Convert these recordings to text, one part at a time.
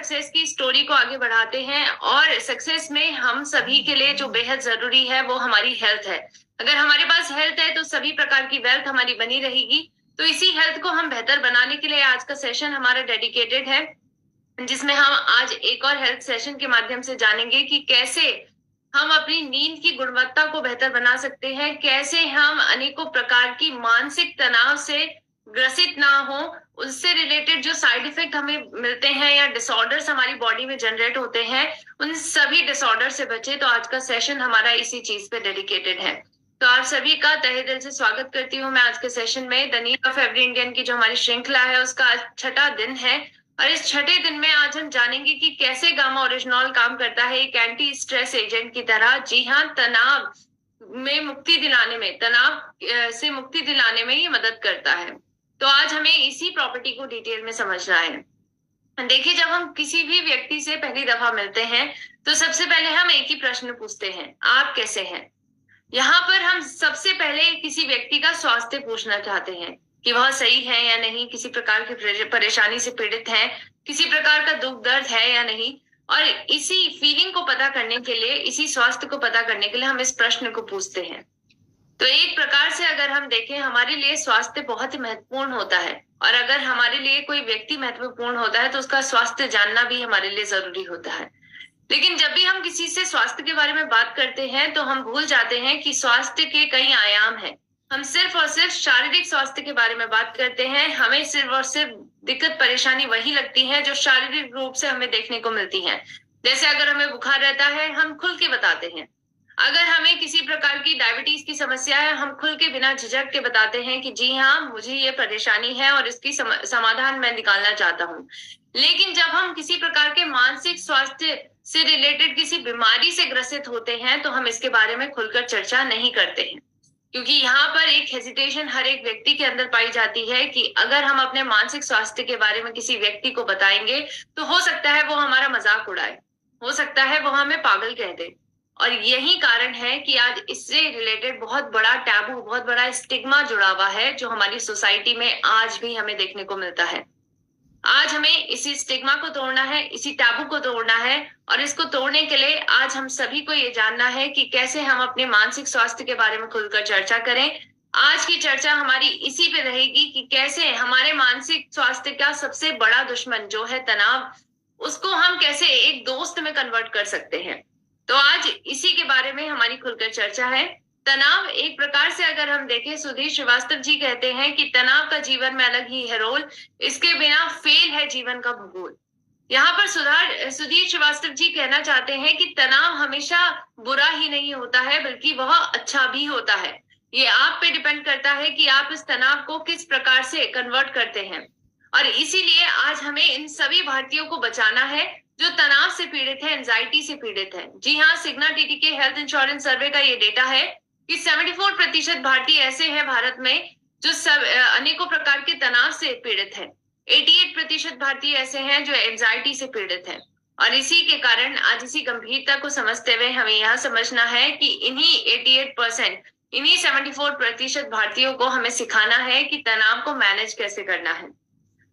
Success की story को आगे बढ़ाते हैं और सक्सेस में हम सभी के लिए जो बेहद जरूरी है वो हमारी हेल्थ है। अगर हमारे पास हेल्थ है तो सभी प्रकार की वेल्थ हमारी बनी रहेगी। तो इसी हेल्थ को हम बेहतर बनाने के लिए आज का सेशन हमारा डेडिकेटेड है, जिसमें हम आज एक और हेल्थ सेशन के माध्यम से जानेंगे कि कैसे हम अपनी नींद की गुणवत्ता को बेहतर बना सकते हैं, कैसे हम अनेकों प्रकार की मानसिक तनाव से ग्रसित ना हो, उससे रिलेटेड जो साइड इफेक्ट हमें मिलते हैं या डिसऑर्डर्स हमारी बॉडी में जनरेट होते हैं, उन सभी डिसऑर्डर से बचे। तो आज का सेशन हमारा इसी चीज पे डेडिकेटेड है। तो आप सभी का तहे दिल से स्वागत करती हूँ मैं आज के सेशन में। The need of every Indian की जो हमारी श्रृंखला है उसका आज छठा दिन है और इस छठे दिन में आज हम जानेंगे कि कैसे गामा ओरिजिनॉल काम करता है एक एंटी स्ट्रेस एजेंट की तरह। जी हाँ, तनाव में मुक्ति दिलाने में, तनाव से मुक्ति दिलाने में ये मदद करता है। तो आज हमें इसी प्रॉपर्टी को डिटेल में समझना है। देखिए, जब हम किसी भी व्यक्ति से पहली दफा मिलते हैं तो सबसे पहले हम एक ही प्रश्न पूछते हैं, आप कैसे हैं। यहाँ पर हम सबसे पहले किसी व्यक्ति का स्वास्थ्य पूछना चाहते हैं कि वह सही है या नहीं, किसी प्रकार की परेशानी से पीड़ित है, किसी प्रकार का दुख दर्द है या नहीं। और इसी फीलिंग को पता करने के लिए, इसी स्वास्थ्य को पता करने के लिए हम इस प्रश्न को पूछते हैं। तो एक प्रकार से अगर हम देखें, हमारे लिए स्वास्थ्य बहुत ही महत्वपूर्ण होता है और अगर हमारे लिए कोई व्यक्ति महत्वपूर्ण होता है तो उसका स्वास्थ्य जानना भी हमारे लिए जरूरी होता है। लेकिन जब भी हम किसी से स्वास्थ्य के बारे में बात करते हैं तो हम भूल जाते हैं कि स्वास्थ्य के कई आयाम हैं। हम सिर्फ और सिर्फ शारीरिक स्वास्थ्य के बारे में बात करते हैं। हमें सिर्फ और सिर्फ दिक्कत परेशानी वही लगती है जो शारीरिक रूप से हमें देखने को मिलती है। जैसे अगर हमें बुखार रहता है हम खुल के बताते हैं, अगर हमें किसी प्रकार की डायबिटीज की समस्या है हम खुल के बिना झिझक के बताते हैं कि जी हाँ, मुझे ये परेशानी है और इसकी समाधान मैं निकालना चाहता हूँ। लेकिन जब हम किसी प्रकार के मानसिक स्वास्थ्य से रिलेटेड किसी बीमारी से ग्रसित होते हैं तो हम इसके बारे में खुलकर चर्चा नहीं करते हैं, क्योंकि यहाँ पर एक हेजिटेशन हर एक व्यक्ति के अंदर पाई जाती है कि अगर हम अपने मानसिक स्वास्थ्य के बारे में किसी व्यक्ति को बताएंगे तो हो सकता है वो हमारा मजाक उड़ाए, हो सकता है वो हमें पागल कह दे। और यही कारण है कि आज इससे रिलेटेड बहुत बड़ा टैबू, बहुत बड़ा स्टिग्मा जुड़ा हुआ है जो हमारी सोसाइटी में आज भी हमें देखने को मिलता है। आज हमें इसी स्टिग्मा को तोड़ना है, इसी टैबू को तोड़ना है और इसको तोड़ने के लिए आज हम सभी को ये जानना है कि कैसे हम अपने मानसिक स्वास्थ्य के बारे में खुलकर चर्चा करें। आज की चर्चा हमारी इसी पे रहेगी कि कैसे हमारे मानसिक स्वास्थ्य का सबसे बड़ा दुश्मन जो है तनाव, उसको हम कैसे एक दोस्त में कन्वर्ट कर सकते हैं। तो आज इसी के बारे में हमारी खुलकर चर्चा है। तनाव एक प्रकार से अगर हम देखें, सुधीर श्रीवास्तव जी कहते हैं कि तनाव का जीवन में अलग ही है रोल, इसके बिना फेल है जीवन का भूगोल। यहाँ पर सुधीर श्रीवास्तव जी कहना चाहते हैं कि तनाव हमेशा बुरा ही नहीं होता है बल्कि वह अच्छा भी होता है। ये आप पे डिपेंड करता है कि आप इस तनाव को किस प्रकार से कन्वर्ट करते हैं। और इसीलिए आज हमें इन सभी भारतीयों को बचाना है जो तनाव से पीड़ित है, एंजाइटी से पीड़ित है। जी हाँ, सिग्ना टीटी के हेल्थ इंश्योरेंस सर्वे का ये डेटा है कि 74% भारतीय ऐसे हैं भारत में जो अनेकों प्रकार के तनाव से पीड़ित है। 88% भारतीय ऐसे हैं जो एंजाइटी से पीड़ित हैं। और इसी के कारण आज इसी गंभीरता को समझते हुए हमें यह समझना है कि इन्हीं 88%, इन्हीं 74% भारतीयों को हमें सिखाना है कि तनाव को मैनेज कैसे करना है।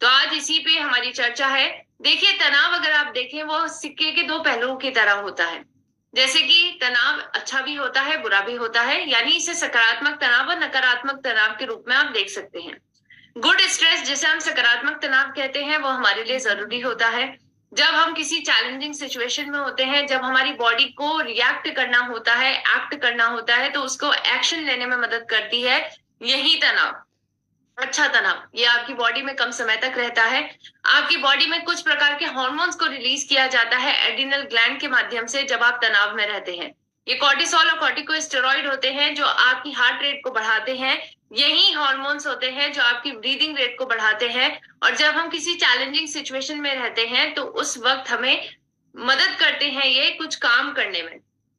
तो आज इसी पे हमारी चर्चा है। देखिए, तनाव अगर आप देखें वो सिक्के के दो पहलुओं की तरह होता है। जैसे कि तनाव अच्छा भी होता है, बुरा भी होता है, यानी इसे सकारात्मक तनाव और नकारात्मक तनाव के रूप में आप देख सकते हैं। गुड स्ट्रेस, जिसे हम सकारात्मक तनाव कहते हैं, वो हमारे लिए जरूरी होता है। जब हम किसी चैलेंजिंग सिचुएशन में होते हैं, जब हमारी बॉडी को रिएक्ट करना होता है, एक्ट करना होता है, तो उसको एक्शन लेने में मदद करती है यही तनाव, अच्छा तनाव। ये आपकी बॉडी में कम समय तक रहता है। आपकी बॉडी में कुछ प्रकार के हार्मोन्स को रिलीज किया जाता है एड्रिनल ग्लैंड के माध्यम से जब आप तनाव में रहते हैं। ये कॉर्टिसोल और कॉर्टिकोस्टेरॉइड होते हैं जो आपकी हार्ट रेट को बढ़ाते हैं। यही हार्मोन्स होते हैं जो आपकी ब्रीदिंग रेट को बढ़ाते हैं। और जब हम किसी चैलेंजिंग सिचुएशन में रहते हैं तो उस वक्त हमें मदद करते हैं ये कुछ काम करने में,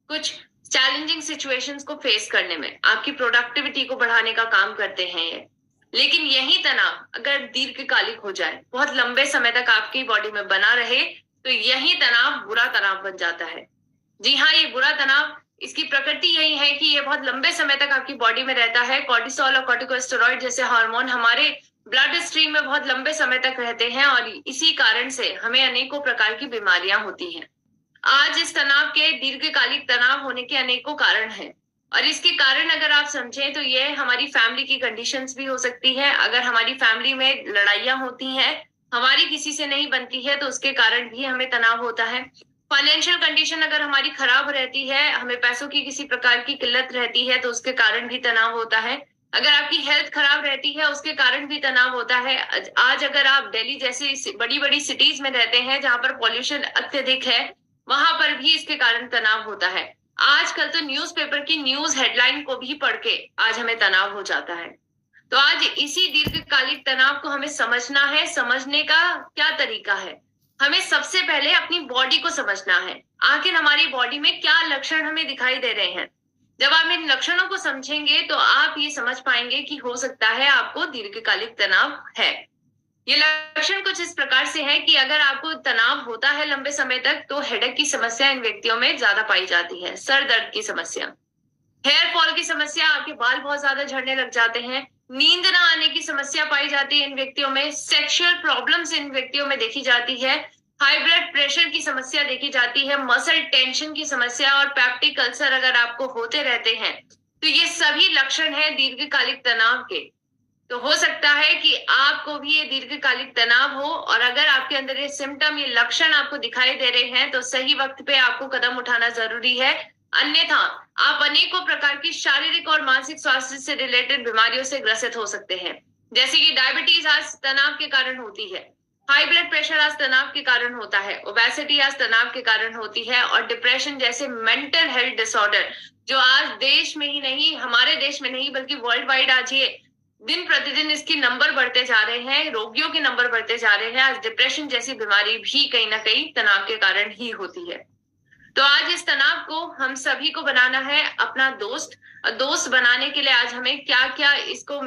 कुछ चैलेंजिंग सिचुएशंस को फेस करने में, आपकी प्रोडक्टिविटी को बढ़ाने का काम करते हैं ये। लेकिन यही तनाव अगर दीर्घकालिक हो जाए, बहुत लंबे समय तक आपकी बॉडी में बना रहे, तो यही तनाव बुरा तनाव बन जाता है। जी हाँ, ये बुरा तनाव, इसकी प्रकृति यही है कि ये बहुत लंबे समय तक आपकी बॉडी में रहता है। कॉर्टिसोल और कॉर्टिकोस्टेरॉइड जैसे हार्मोन हमारे ब्लड स्ट्रीम में बहुत लंबे समय तक रहते हैं और इसी कारण से हमें अनेकों प्रकार की बीमारियां होती हैं। आज इस तनाव के दीर्घकालिक तनाव होने के अनेकों कारण हैं और इसके कारण अगर आप समझें तो ये हमारी फैमिली की कंडीशंस भी हो सकती है। अगर हमारी फैमिली में लड़ाइयां होती हैं, हमारी किसी से नहीं बनती है, तो उसके कारण भी हमें तनाव होता है। फाइनेंशियल कंडीशन अगर हमारी खराब रहती है, हमें पैसों की किसी प्रकार की किल्लत रहती है, तो उसके कारण भी तनाव होता है। अगर आपकी हेल्थ खराब रहती है, उसके कारण भी तनाव होता है। आज अगर आप दिल्ली जैसे बड़ी बड़ी सिटीज में रहते हैं जहां पर पॉल्यूशन अत्यधिक है, वहां पर भी इसके कारण तनाव होता है। आजकल तो न्यूज़पेपर की न्यूज हेडलाइन को भी पढ़ के आज हमें तनाव हो जाता है। तो आज इसी दीर्घकालिक तनाव को हमें समझना है। समझने का क्या तरीका है? हमें सबसे पहले अपनी बॉडी को समझना है। आखिर हमारी बॉडी में क्या लक्षण हमें दिखाई दे रहे हैं। जब आप इन लक्षणों को समझेंगे तो आप ये समझ पाएंगे कि हो सकता है आपको दीर्घकालिक तनाव है। ये लक्षण कुछ इस प्रकार से है कि अगर आपको तनाव होता है लंबे समय तक, तो हेडेक की समस्या इन व्यक्तियों में ज्यादा पाई जाती है। सर दर्द की समस्या, हेयर फॉल की समस्या, आपके बाल बहुत ज्यादा झड़ने लग जाते हैं, नींद ना आने की समस्या पाई जाती है इन व्यक्तियों में, सेक्सुअल प्रॉब्लम्स इन व्यक्तियों में देखी जाती है, हाई ब्लड प्रेशर की समस्या देखी जाती है, मसल टेंशन की समस्या और पेप्टिक अल्सर अगर आपको होते रहते हैं, तो ये सभी लक्षण है दीर्घकालिक तनाव के। तो हो सकता है कि आपको भी ये दीर्घकालिक तनाव हो, और अगर आपके अंदर ये सिम्टम, ये लक्षण आपको दिखाई दे रहे हैं, तो सही वक्त पे आपको कदम उठाना जरूरी है। अन्यथा आप अनेकों प्रकार की शारीरिक और मानसिक स्वास्थ्य से रिलेटेड बीमारियों से ग्रसित हो सकते हैं। जैसे कि डायबिटीज आज तनाव के कारण होती है, हाई ब्लड प्रेशर आज तनाव के कारण होता है, ओबेसिटी आज तनाव के कारण होती है, और डिप्रेशन जैसे मेंटल हेल्थ डिसऑर्डर जो आज देश में ही नहीं, हमारे देश में नहीं बल्कि वर्ल्ड वाइड आज ये दिन प्रतिदिन इसकी नंबर बढ़ते जा रहे हैं, रोगियों के नंबर बढ़ते जा रहे हैं। आज डिप्रेशन जैसी बीमारी भी कहीं ना कहीं तनाव के कारण ही होती है। तो आज इस तनाव को हम सभी को बनाना है अपना दोस्त। दोस्त बनाने के लिए आज हमें क्या क्या इसको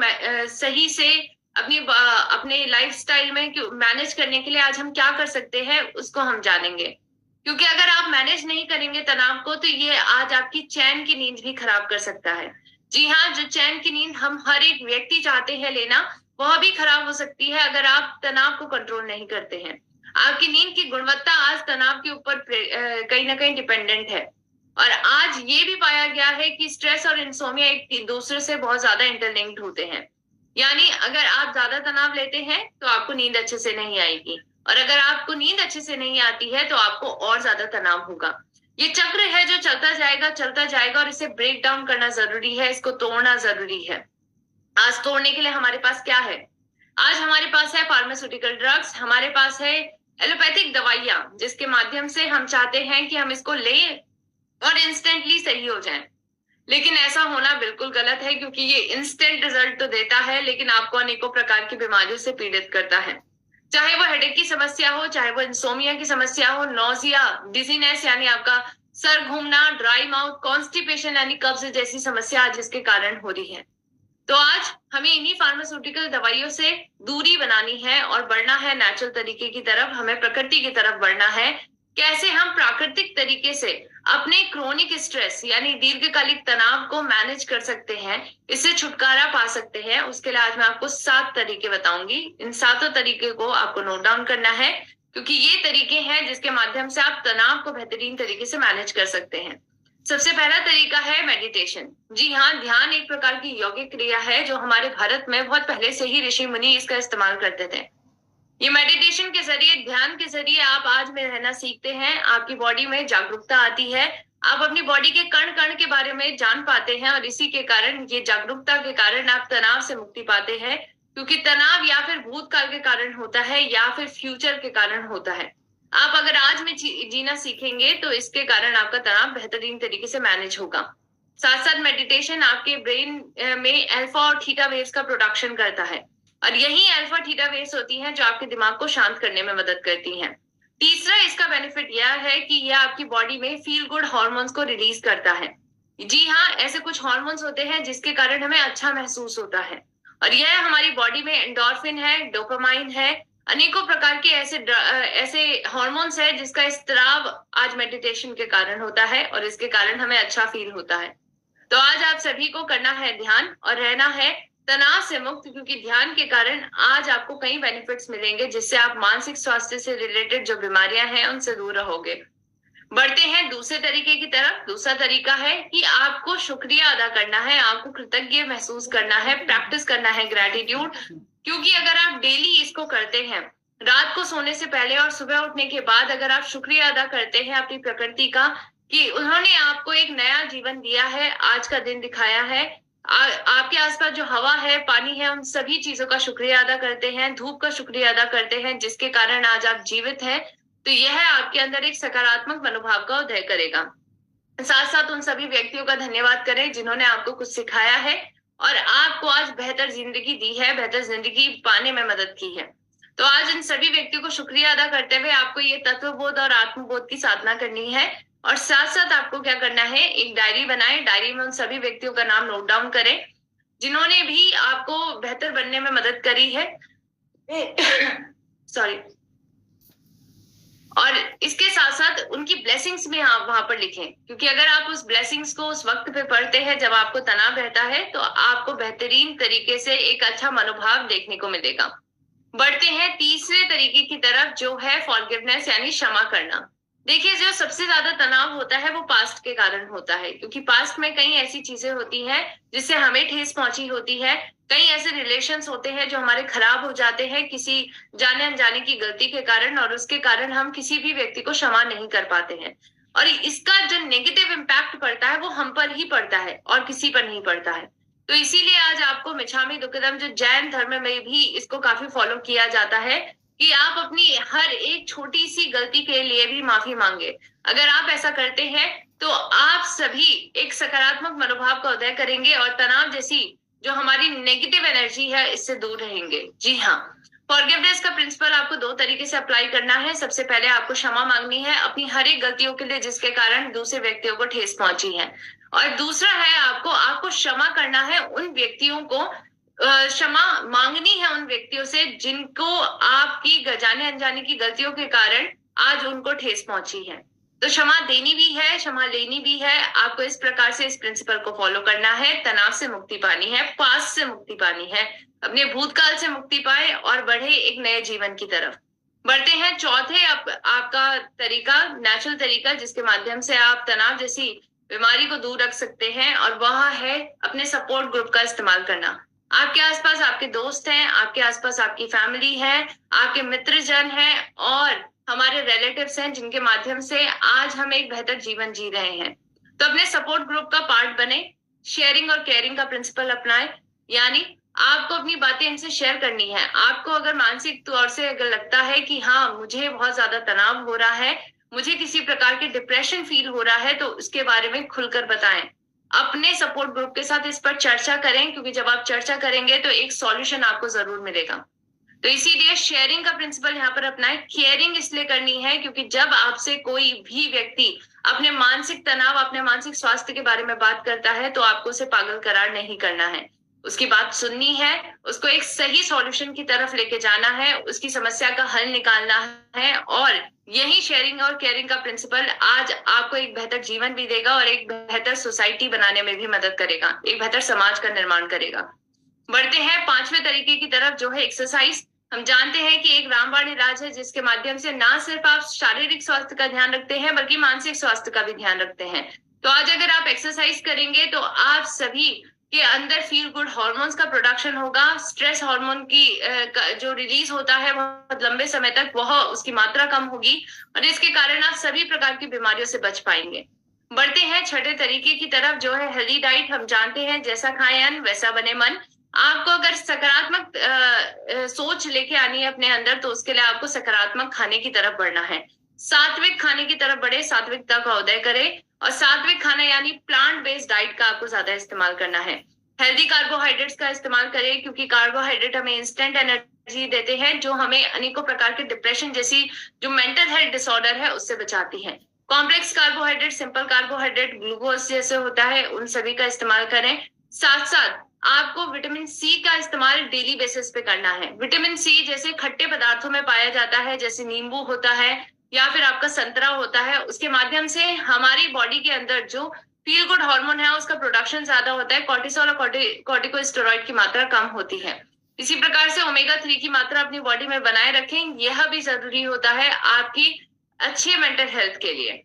सही से अपने लाइफस्टाइल में मैनेज करने के लिए आज हम क्या कर सकते हैं, उसको हम जानेंगे। क्योंकि अगर आप मैनेज नहीं करेंगे तनाव को, तो ये आज आपकी चैन की नींद भी खराब कर सकता है। जी हाँ, जो चैन की नींद हम हर एक व्यक्ति चाहते हैं लेना, वह भी खराब हो सकती है अगर आप तनाव को कंट्रोल नहीं करते हैं। आपकी नींद की गुणवत्ता आज तनाव के ऊपर कहीं ना कहीं डिपेंडेंट है। और आज ये भी पाया गया है कि स्ट्रेस और इंसोमिया एक दूसरे से बहुत ज्यादा इंटरलिंक्ड होते हैं। यानी अगर आप ज्यादा तनाव लेते हैं तो आपको नींद अच्छे से नहीं आएगी, और अगर आपको नींद अच्छे से नहीं आती है तो आपको और ज्यादा तनाव होगा। ये चक्र है जो चलता जाएगा, और इसे ब्रेक डाउन करना जरूरी है, इसको तोड़ना जरूरी है। आज तोड़ने के लिए हमारे पास क्या है? आज हमारे पास है फार्मास्यूटिकल ड्रग्स, हमारे पास है एलोपैथिक दवाइयां, जिसके माध्यम से हम चाहते हैं कि हम इसको लें और इंस्टेंटली सही हो जाएं। लेकिन ऐसा होना बिल्कुल गलत है, क्योंकि ये इंस्टेंट रिजल्ट तो देता है लेकिन आपको अनेकों प्रकार की बीमारियों से पीड़ित करता है। चाहे वो हेडेक की समस्या हो, चाहे वो इंसोमिया की समस्या हो, नोजिया, डिजीनेस यानी आपका सर घूमना, ड्राई माउथ, कॉन्स्टिपेशन यानी कब्ज जैसी समस्या आज इसके कारण हो रही है। तो आज हमें इन्हीं फार्मास्यूटिकल दवाइयों से दूरी बनानी है और बढ़ना है नेचुरल तरीके की तरफ, हमें प्रकृति की तरफ बढ़ना है। कैसे हम प्राकृतिक तरीके से अपने क्रोनिक स्ट्रेस यानी दीर्घकालिक तनाव को मैनेज कर सकते हैं, इससे छुटकारा पा सकते हैं, उसके लिए आज मैं आपको 7 तरीके बताऊंगी। इन 7 तरीके को आपको नोट डाउन करना है, क्योंकि ये तरीके हैं जिसके माध्यम से आप तनाव को बेहतरीन तरीके से मैनेज कर सकते हैं। सबसे पहला तरीका है मेडिटेशन। जी हाँ, ध्यान एक प्रकार की यौगिक क्रिया है जो हमारे भारत में बहुत पहले से ही ऋषि मुनि इसका इस्तेमाल करते थे। ये मेडिटेशन के जरिए, ध्यान के जरिए आप आज में रहना सीखते हैं, आपकी बॉडी में जागरूकता आती है, आप अपनी बॉडी के कण कण के बारे में जान पाते हैं, और इसी के कारण, ये जागरूकता के कारण आप तनाव से मुक्ति पाते हैं। क्योंकि तनाव या फिर भूतकाल के कारण होता है या फिर फ्यूचर के कारण होता है। आप अगर आज में जीना सीखेंगे तो इसके कारण आपका तनाव बेहतरीन तरीके से मैनेज होगा। साथ साथ मेडिटेशन आपके ब्रेन में अल्फा और थीटा वेव्स का प्रोडक्शन करता है, और यही अल्फा थीटा वेव्स होती हैं जो आपके दिमाग को शांत करने में मदद करती हैं। तीसरा इसका बेनिफिट यह है कि यह आपकी बॉडी में फील गुड हार्मोन्स को रिलीज करता है। जी हाँ, ऐसे कुछ हार्मोन्स होते हैं जिसके कारण हमें अच्छा महसूस होता है, और यह हमारी बॉडी में एंडोर्फिन है, डोपामाइन है, अनेकों प्रकार के ऐसे हार्मोन्स है जिसका स्त्राव आज मेडिटेशन के कारण होता है, और इसके कारण हमें अच्छा फील होता है। तो आज आप सभी को करना है ध्यान और रहना है तनाव से मुक्त, क्योंकि ध्यान के कारण आज आपको कई बेनिफिट्स मिलेंगे जिससे आप मानसिक स्वास्थ्य से रिलेटेड जो बीमारियां हैं उनसे दूर रहोगे। बढ़ते हैं दूसरे तरीके की तरफ। दूसरा तरीका है कि आपको शुक्रिया अदा करना है, आपको कृतज्ञ महसूस करना है, प्रैक्टिस करना है ग्रैटिट्यूड। क्योंकि अगर आप डेली इसको करते हैं, रात को सोने से पहले और सुबह उठने के बाद अगर आप शुक्रिया अदा करते हैं अपनी प्रकृति का कि उन्होंने आपको एक नया जीवन दिया है, आज का दिन दिखाया है, आपके आसपास जो हवा है, पानी है, उन सभी चीजों का शुक्रिया अदा करते हैं, धूप का शुक्रिया अदा करते हैं जिसके कारण आज आप जीवित हैं, तो यह आपके अंदर एक सकारात्मक मनोभाव का उदय करेगा। साथ साथ उन सभी व्यक्तियों का धन्यवाद करें जिन्होंने आपको कुछ सिखाया है और आपको आज बेहतर जिंदगी दी है, बेहतर जिंदगी पाने में मदद की है। तो आज इन सभी व्यक्तियों को शुक्रिया अदा करते हुए आपको ये तत्वबोध और आत्मबोध की साधना करनी है। और साथ साथ आपको क्या करना है, एक डायरी बनाएं, डायरी में उन सभी व्यक्तियों का नाम नोट डाउन करें जिन्होंने भी आपको बेहतर बनने में मदद करी है। सॉरी। और इसके साथ साथ उनकी ब्लेसिंग्स भी आप वहां पर लिखें, क्योंकि अगर आप उस ब्लेसिंग्स को उस वक्त पे पढ़ते हैं जब आपको तनाव रहता है तो आपको बेहतरीन तरीके से एक अच्छा मनोभाव देखने को मिलेगा। बढ़ते हैं तीसरे तरीके की तरफ जो है फॉरगिवनेस यानी क्षमा करना। देखिए, जो सबसे ज्यादा तनाव होता है वो पास्ट के कारण होता है, क्योंकि पास्ट में कई ऐसी चीजें होती हैं जिससे हमें ठेस पहुंची होती है, कई ऐसे रिलेशंस होते हैं जो हमारे खराब हो जाते हैं किसी जाने अनजाने की गलती के कारण, और उसके कारण हम किसी भी व्यक्ति को क्षमा नहीं कर पाते हैं। और इसका जो नेगेटिव इम्पैक्ट पड़ता है वो हम पर ही पड़ता है और किसी पर नहीं पड़ता है। तो इसीलिए आज आपको मिच्छामि दुक्कडम, जो जैन धर्म में भी इसको काफी फॉलो किया जाता है, कि आप अपनी हर एक छोटी सी गलती के लिए भी माफी मांगे। अगर आप ऐसा करते हैं तो आप सभी एक सकारात्मक मनोभाव का उदय करेंगे और तनाव जैसी जो हमारी नेगेटिव एनर्जी है इससे दूर रहेंगे। जी हाँ, फॉरगिवनेस का प्रिंसिपल आपको दो तरीके से अप्लाई करना है। सबसे पहले आपको क्षमा मांगनी है अपनी हर एक गलतियों के लिए जिसके कारण दूसरे व्यक्तियों को ठेस पहुंची है, और दूसरा है आपको क्षमा करना है उन व्यक्तियों को, क्षमा मांगनी है उन व्यक्तियों से जिनको आपकी जाने अनजाने की गलतियों के कारण आज उनको ठेस पहुंची है। तो क्षमा देनी भी है, क्षमा लेनी भी है। आपको इस प्रकार से इस प्रिंसिपल को फॉलो करना है। तनाव से मुक्ति पानी है, पास्ट से मुक्ति पानी है, अपने भूतकाल से मुक्ति पाए और बढ़े एक नए जीवन की तरफ। बढ़ते हैं चौथे आपका तरीका, नेचुरल तरीका जिसके माध्यम से आप तनाव जैसी बीमारी को दूर रख सकते हैं, और वह है अपने सपोर्ट ग्रुप का इस्तेमाल करना। आपके आसपास आपके दोस्त हैं, आपके आसपास आपकी फैमिली है, आपके मित्रजन हैं और हमारे रिलेटिव्स हैं जिनके माध्यम से आज हम एक बेहतर जीवन जी रहे हैं। तो अपने सपोर्ट ग्रुप का पार्ट बने, शेयरिंग और केयरिंग का प्रिंसिपल अपनाएं, यानी आपको अपनी बातें इनसे शेयर करनी है। आपको अगर मानसिक तौर से अगर लगता है कि हाँ मुझे बहुत ज्यादा तनाव हो रहा है, मुझे किसी प्रकार के डिप्रेशन फील हो रहा है, तो उसके बारे में खुलकर बताएं। अपने सपोर्ट ग्रुप के साथ इस पर चर्चा करें, क्योंकि जब आप चर्चा करेंगे तो एक सॉल्यूशन आपको जरूर मिलेगा। तो इसीलिए शेयरिंग का प्रिंसिपल यहाँ पर अपनाएं। केयरिंग इसलिए करनी है क्योंकि जब आपसे कोई भी व्यक्ति अपने मानसिक तनाव, अपने मानसिक स्वास्थ्य के बारे में बात करता है तो आपको उसे पागल करार नहीं करना है, उसकी बात सुननी है, उसको एक सही सॉल्यूशन की तरफ लेके जाना है, उसकी समस्या का हल निकालना है। और यही शेयरिंग और केयरिंग का प्रिंसिपल आज आपको एक बेहतर जीवन भी देगा और एक बेहतर सोसाइटी बनाने में भी मदद करेगा, एक बेहतर समाज का निर्माण करेगा। बढ़ते हैं पांचवें तरीके की तरफ जो है एक्सरसाइज। हम जानते हैं कि एक रामबाण इलाज है जिसके माध्यम से ना सिर्फ आप शारीरिक स्वास्थ्य का ध्यान रखते हैं बल्कि मानसिक स्वास्थ्य का भी ध्यान रखते हैं। तो आज अगर आप एक्सरसाइज करेंगे तो आप सभी के अंदर फील गुड हार्मोन्स का प्रोडक्शन होगा, स्ट्रेस हार्मोन की जो रिलीज होता है बहुत लंबे समय तक वह उसकी मात्रा कम होगी और इसके कारण आप सभी प्रकार की बीमारियों से बच पाएंगे। बढ़ते हैं छठे तरीके की तरफ जो है हेल्दी डाइट। हम जानते हैं जैसा खाएं अन्न वैसा बने मन। आपको अगर सकारात्मक सोच लेके आनी है अपने अंदर तो उसके लिए आपको सकारात्मक खाने की तरफ बढ़ना है, सात्विक खाने की तरफ बढ़े, सात्विकता का उदय करें। और सात्विक खाना यानी प्लांट बेस्ड डाइट का आपको ज्यादा इस्तेमाल करना है। हेल्दी कार्बोहाइड्रेट्स का इस्तेमाल करें क्योंकि कार्बोहाइड्रेट हमें इंस्टेंट एनर्जी देते हैं जो हमें अनेकों प्रकार के डिप्रेशन जैसी जो मेंटल हेल्थ डिसऑर्डर है उससे बचाती है। Complex carbohydrate, simple carbohydrate, glucose जैसे होता है उन सभी का इस्तेमाल करें। साथ साथ आपको विटामिन सी का इस्तेमाल डेली बेसिस पे करना है। विटामिन सी जैसे खट्टे पदार्थों में पाया जाता है, जैसे नींबू होता है या फिर आपका संतरा होता है, उसके माध्यम से हमारी बॉडी के अंदर जो फील गुड हार्मोन है उसका प्रोडक्शन ज्यादा होता है, कॉर्टिसोल और कॉर्टिकोस्टेरॉइड की मात्रा कम होती है। इसी प्रकार से ओमेगा 3 की मात्रा अपनी बॉडी में बनाए रखें, यह भी जरूरी होता है आपकी अच्छी मेंटल हेल्थ के लिए।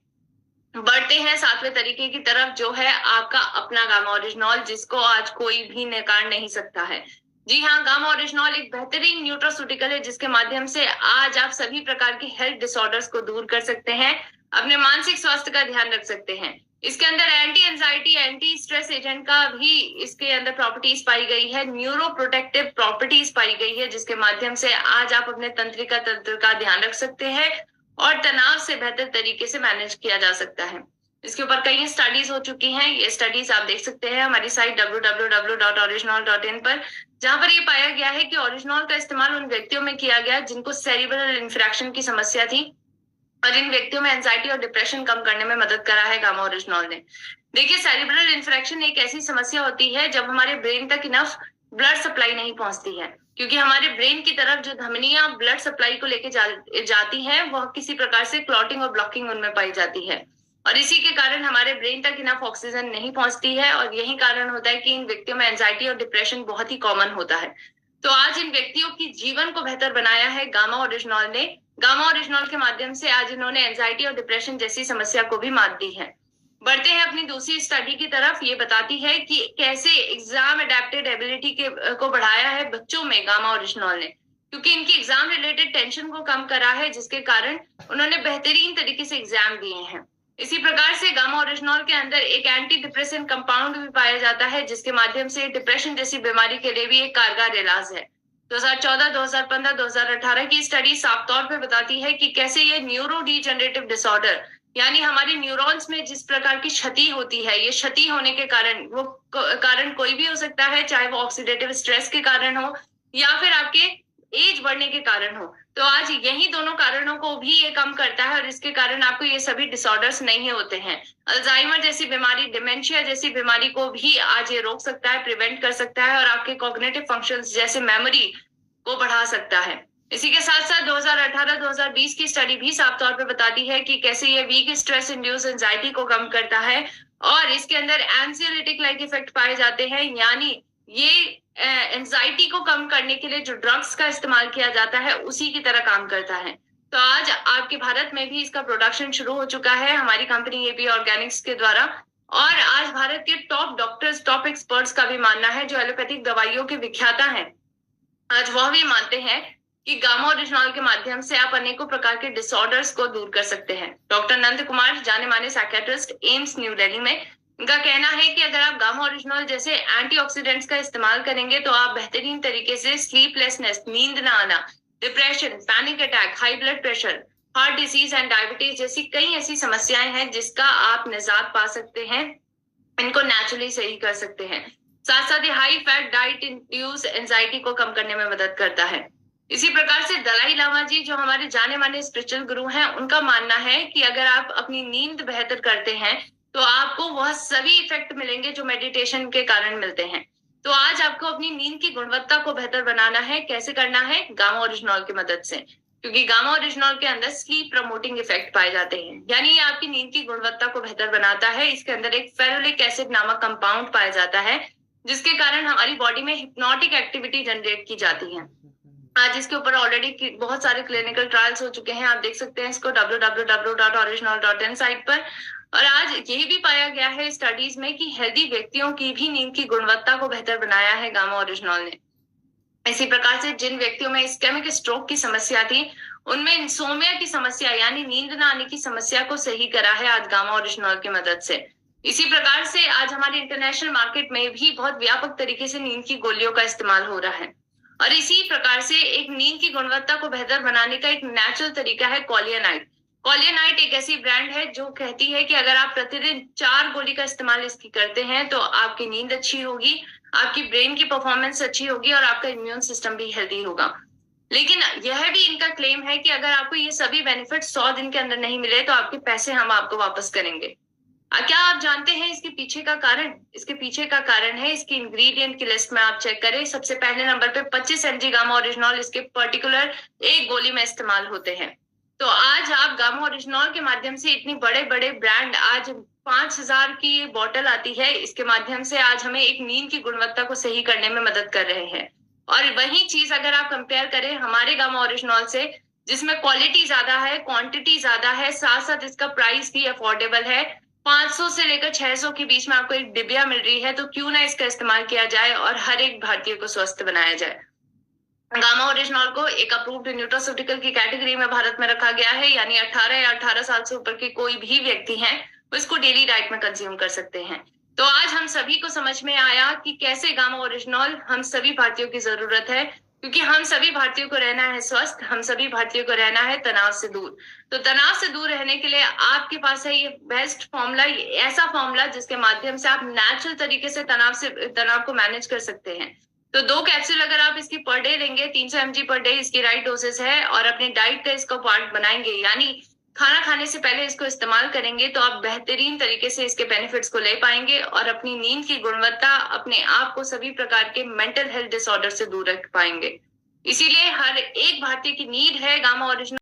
बढ़ते हैं 7वें तरीके की तरफ, जो है आपका अपना गामा ओरिजिनॉल, जिसको आज कोई भी नकार नहीं सकता है। जी हाँ, गामा ओरिजिनॉल एक बेहतरीन न्यूट्रास्यूटिकल है जिसके माध्यम से आज आप सभी प्रकार के हेल्थ डिसऑर्डर्स को दूर कर सकते हैं, अपने मानसिक स्वास्थ्य का ध्यान रख सकते हैं। इसके अंदर anti anxiety, anti stress agent का भी इसके अंदर प्रॉपर्टीज पाई गई है, न्यूरो प्रोटेक्टिव प्रॉपर्टीज पाई गई है, जिसके माध्यम से आज आप अपने तंत्रिका तंत्र का ध्यान रख सकते हैं और तनाव से बेहतर तरीके से मैनेज किया जा सकता है। इसके ऊपर कई स्टडीज हो चुकी हैं, ये स्टडीज आप देख सकते हैं हमारी साइट www.original.in पर, जहां पर ये पाया गया है कि ओरिजिनॉल का इस्तेमाल उन व्यक्तियों में किया गया जिनको सेरिब्रल इंफ्रैक्शन की समस्या थी, और इन व्यक्तियों में एंजाइटी और डिप्रेशन कम करने में मदद करा है गामा ओरिजिनॉल ने। देखिए, सेरिब्रल इंफ्रैक्शन एक ऐसी समस्या होती है जब हमारे ब्रेन तक इनफ ब्लड सप्लाई नहीं पहुंचती है, क्योंकि हमारे ब्रेन की तरफ जो धमनियां ब्लड सप्लाई को लेके जाती हैं, वह किसी प्रकार से क्लॉटिंग और ब्लॉकिंग उनमें पाई जाती है, और इसी के कारण हमारे ब्रेन तक इनफ ऑक्सीजन नहीं पहुंचती है, और यही कारण होता है कि इन व्यक्तियों में एंजाइटी और डिप्रेशन बहुत ही कॉमन होता है। तो आज इन व्यक्तियों की जीवन को बेहतर बनाया है गामा ओरिजिनॉल ने। गामा ओरिजिनॉल के माध्यम से आज इन्होंने एंजाइटी और डिप्रेशन जैसी समस्या को भी मात दी है। बढ़ते हैं अपनी दूसरी स्टडी की तरफ। ये बताती है कि कैसे एग्जाम अडेप्टेड एबिलिटी को बढ़ाया है बच्चों में गामा ओरिजिनॉल ने, क्योंकि इनकी एग्जाम रिलेटेड टेंशन को कम करा है, जिसके कारण उन्होंने बेहतरीन तरीके से एग्जाम दिए हैं। इसी प्रकार से गामा ओरिजिनॉल के अंदर एक एंटी डिप्रेशन कंपाउंड भी पाया जाता है, जिसके माध्यम से डिप्रेशन जैसी बीमारी के लिए भी एक कारगर इलाज है। 2014, 2015, 2018 की स्टडी साफ तौर पे बताती है कि कैसे ये न्यूरो डीजनरेटिव डिसऑर्डर, यानी हमारे न्यूरॉन्स में जिस प्रकार की क्षति होती है, ये क्षति होने के कारण, वो कारण कोई भी हो सकता है, चाहे वो ऑक्सीडेटिव स्ट्रेस के कारण हो या फिर आपके एज बढ़ने के कारण हो, तो आज यही दोनों कारणों को भी ये कम करता है, और इसके कारण आपको ये सभी डिसऑर्डर्स नहीं होते हैं। अल्जाइमर जैसी बीमारी, डिमेंशिया जैसी बीमारी को भी आज ये रोक सकता है, प्रिवेंट कर सकता है, और आपके कॉग्निटिव फंक्शंस जैसे मेमोरी को बढ़ा सकता है। इसी के साथ साथ 2018-2020 की स्टडी भी साफ तौर पे बताती है कि कैसे ये वीक स्ट्रेस इंड्यूस एंजाइटी को कम करता है, और इसके अंदर एंसियोलिटिक लाइक इफेक्ट पाए जाते हैं, यानी ये एंजाइटी को कम करने के लिए जो ड्रग्स का इस्तेमाल किया जाता है उसी की तरह काम करता है। तो आज आपके भारत में भी इसका प्रोडक्शन शुरू हो चुका है हमारी कंपनी एपी ऑर्गेनिक्स के द्वारा, और आज भारत के टॉप डॉक्टर्स, टॉप एक्सपर्ट्स का भी मानना है, जो एलोपैथिक दवाइयों के विख्याता हैं, आज वह भी मानते हैं कि गामा ओरिजिनॉल के माध्यम से आप अनेकों प्रकार के डिसऑर्डर्स को दूर कर सकते हैं। डॉक्टर नंद कुमार, जाने माने साइकियाट्रिस्ट, एम्स न्यू दिल्ली में, इनका कहना है कि अगर आप गामा ओरिजिनॉल जैसे एंटीऑक्सीडेंट्स का इस्तेमाल करेंगे तो आप बेहतरीन तरीके से स्लीपलेसनेस, नींद ना आना, depression, panic attack, high blood pressure, heart disease and diabetes जैसी कई ऐसी समस्याएं हैं जिसका आप निजात पा सकते हैं, इनको नेचुरली सही कर सकते हैं। साथ साथ ही high fat diet induce anxiety को कम करने में मदद करता है। इसी प्रकार से दलाई लामा जी, जो हमारे जाने माने स्पिरिचुअल गुरु हैं, उनका मानना है कि अगर आप अपनी नींद बेहतर करते हैं तो आपको वह सभी इफेक्ट मिलेंगे जो मेडिटेशन के कारण मिलते हैं। तो आज आपको अपनी नींद की गुणवत्ता को बेहतर बनाना है। कैसे करना है? गामा ओरिजिनॉल की मदद से, क्योंकि गामा ओरिजिनॉल के अंदर स्लीप प्रमोटिंग इफेक्ट पाए जाते हैं, यानी ये आपकी नींद की गुणवत्ता को बेहतर बनाता है। इसके अंदर एक फेरुलिक एसिड नामक कंपाउंड पाया जाता है, जिसके कारण हमारी बॉडी में हिप्नोटिक एक्टिविटी जनरेट की जाती है। आज इसके ऊपर ऑलरेडी बहुत सारे क्लिनिकल ट्रायल्स हो चुके हैं, आप देख सकते हैं इसको www.original.in साइट पर। और आज यही भी पाया गया है स्टडीज में कि हेल्दी व्यक्तियों की भी नींद की गुणवत्ता को बेहतर बनाया है गामा ओरिजिनॉल ने। इसी प्रकार से जिन व्यक्तियों में इस्केमिक स्ट्रोक की समस्या थी, उनमें इंसोमिया की समस्या यानी नींद न आने की समस्या को सही करा है आज गामा ओरिजिनॉल की मदद से। इसी प्रकार से आज हमारे इंटरनेशनल मार्केट में भी बहुत व्यापक तरीके से नींद की गोलियों का इस्तेमाल हो रहा है। और इसी प्रकार से एक नींद की गुणवत्ता को बेहतर बनाने का एक नेचुरल तरीका है कॉलियानाइट। कॉलियानाइट एक ऐसी ब्रांड है जो कहती है कि अगर आप प्रतिदिन 4 गोली का इस्तेमाल इसकी करते हैं तो आपकी नींद अच्छी होगी, आपकी ब्रेन की परफॉर्मेंस अच्छी होगी और आपका इम्यून सिस्टम भी हेल्दी होगा। लेकिन यह भी इनका क्लेम है कि अगर आपको ये सभी बेनिफिट 100 दिन के अंदर नहीं मिले तो आपके पैसे हम आपको वापस करेंगे। क्या आप जानते हैं इसके पीछे का कारण? इसके पीछे का कारण है इसकी इंग्रेडिएंट की लिस्ट में आप चेक करें, सबसे पहले नंबर पे 25 mg गामा ओरिजिनॉल इसके पर्टिकुलर एक गोली में इस्तेमाल होते हैं। तो आज आप गामा ओरिजिनॉल के माध्यम से इतनी बड़े बड़े ब्रांड, आज 5,000 की बॉटल आती है, इसके माध्यम से आज हमें एक नींद की गुणवत्ता को सही करने में मदद कर रहे हैं। और वही चीज अगर आप कंपेयर करें हमारे गामा ओरिजिनॉल से, जिसमें क्वालिटी ज्यादा है, क्वांटिटी ज्यादा है, साथ साथ इसका प्राइस भी अफोर्डेबल है, 500 से लेकर 600 के बीच में आपको एक डिबिया मिल रही है, तो क्यों ना इसका इस्तेमाल किया जाए और हर एक भारतीय को स्वस्थ बनाया जाए। गामा ओरिजिनॉल को एक अप्रूव्ड न्यूट्रास्यूटिकल की कैटेगरी में भारत में रखा गया है, यानी 18 या 18 साल से ऊपर के कोई भी व्यक्ति हैं वो इसको डेली डाइट में कंज्यूम कर सकते हैं। तो आज हम सभी को समझ में आया कि कैसे गामा ओरिजिनॉल हम सभी भारतीयों की जरूरत है, क्योंकि हम सभी भारतीयों को रहना है स्वस्थ, हम सभी भारतीयों को रहना है तनाव से दूर। तो तनाव से दूर रहने के लिए आपके पास है ये बेस्ट फॉर्मूला, ऐसा फॉर्मूला जिसके माध्यम से आप नेचुरल तरीके से तनाव को मैनेज कर सकते हैं। तो 2 कैप्सूल अगर आप इसकी पर डे लेंगे, 300 mg पर डे इसकी राइट डोसेस है, और अपनी डाइट का इसको पार्ट बनाएंगे, यानी खाना खाने से पहले इसको इस्तेमाल करेंगे, तो आप बेहतरीन तरीके से इसके बेनिफिट्स को ले पाएंगे और अपनी नींद की गुणवत्ता, अपने आप को सभी प्रकार के मेंटल हेल्थ डिसऑर्डर से दूर रख पाएंगे। इसीलिए हर एक भारतीय की नीड है गामा ओरिजिनॉल